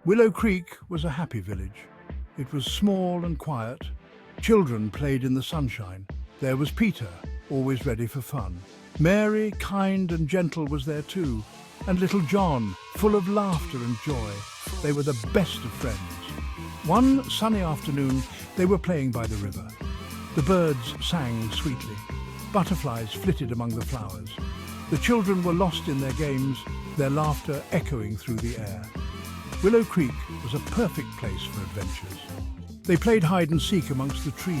Willow Creek was a happy village. It was small and quiet. Children played in the sunshine. There was Peter, always ready for fun. Mary, kind and gentle, was there too. And little John, full of laughter and joy. They were the best of friends. One sunny afternoon, they were playing by the river. The birds sang sweetly. Butterflies flitted among the flowers. The children were lost in their games, their laughter echoing through the air. Willow Creek was a perfect place for adventures. They played hide and seek amongst the trees.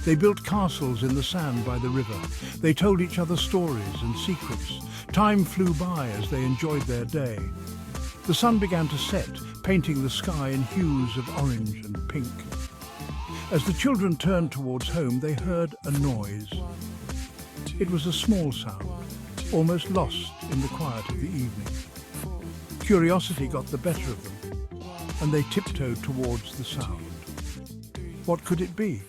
They built castles in the sand by the river. They told each other stories and secrets. Time flew by as they enjoyed their day. The sun began to set, painting the sky in hues of orange and pink. As the children turned towards home, they heard a noise. It was a small sound, almost lost in the quiet of the evening. Curiosity got the better of them, and they tiptoed towards the sound. What could it be?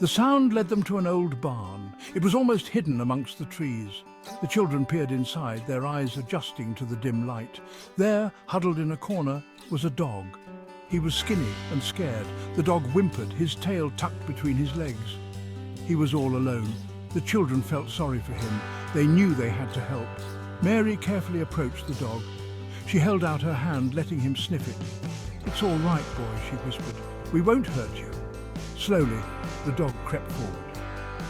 The sound led them to an old barn. It was almost hidden amongst the trees. The children peered inside, their eyes adjusting to the dim light. There, huddled in a corner, was a dog. He was skinny and scared. The dog whimpered, his tail tucked between his legs. He was all alone. The children felt sorry for him. They knew they had to help. Mary carefully approached the dog. She held out her hand, letting him sniff it. "It's all right, boy," she whispered. "We won't hurt you." Slowly, the dog crept forward.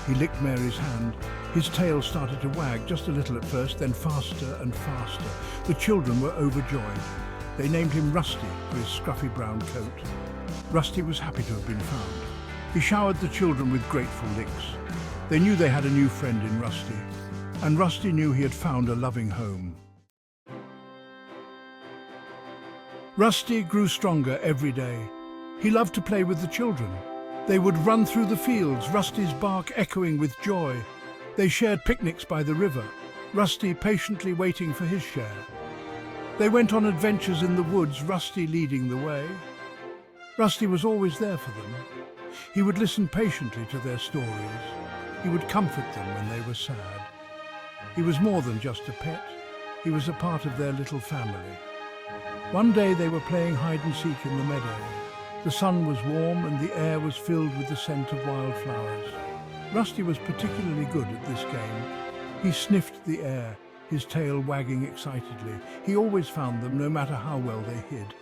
He licked Mary's hand. His tail started to wag, just a little at first, then faster and faster. The children were overjoyed. They named him Rusty for his scruffy brown coat. Rusty was happy to have been found. He showered the children with grateful licks. They knew they had a new friend in Rusty, and Rusty knew he had found a loving home. Rusty grew stronger every day. He loved to play with the children. They would run through the fields, Rusty's bark echoing with joy. They shared picnics by the river, Rusty patiently waiting for his share. They went on adventures in the woods, Rusty leading the way. Rusty was always there for them. He would listen patiently to their stories. He would comfort them when they were sad. He was more than just a pet. He was a part of their little family. One day they were playing hide and seek in the meadow. The sun was warm and the air was filled with the scent of wildflowers. Rusty was particularly good at this game. He sniffed the air, his tail wagging excitedly. He always found them, no matter how well they hid.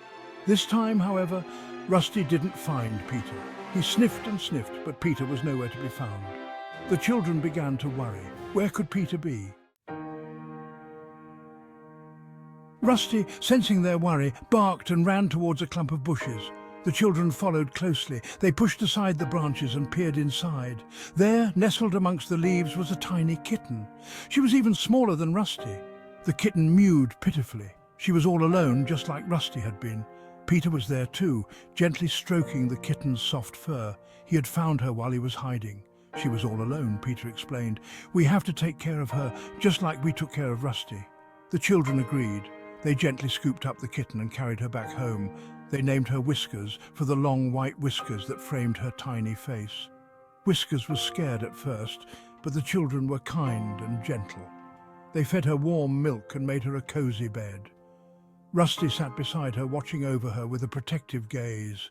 This time, however, Rusty didn't find Peter. He sniffed and sniffed, but Peter was nowhere to be found. The children began to worry. Where could Peter be? Rusty, sensing their worry, barked and ran towards a clump of bushes. The children followed closely. They pushed aside the branches and peered inside. There, nestled amongst the leaves, was a tiny kitten. She was even smaller than Rusty. The kitten mewed pitifully. She was all alone, just like Rusty had been. Peter was there too, gently stroking the kitten's soft fur. He had found her while he was hiding. She was all alone, Peter explained. "We have to take care of her, just like we took care of Rusty." The children agreed. They gently scooped up the kitten and carried her back home. They named her Whiskers for the long white whiskers that framed her tiny face. Whiskers was scared at first, but the children were kind and gentle. They fed her warm milk and made her a cozy bed. Rusty sat beside her, watching over her with a protective gaze.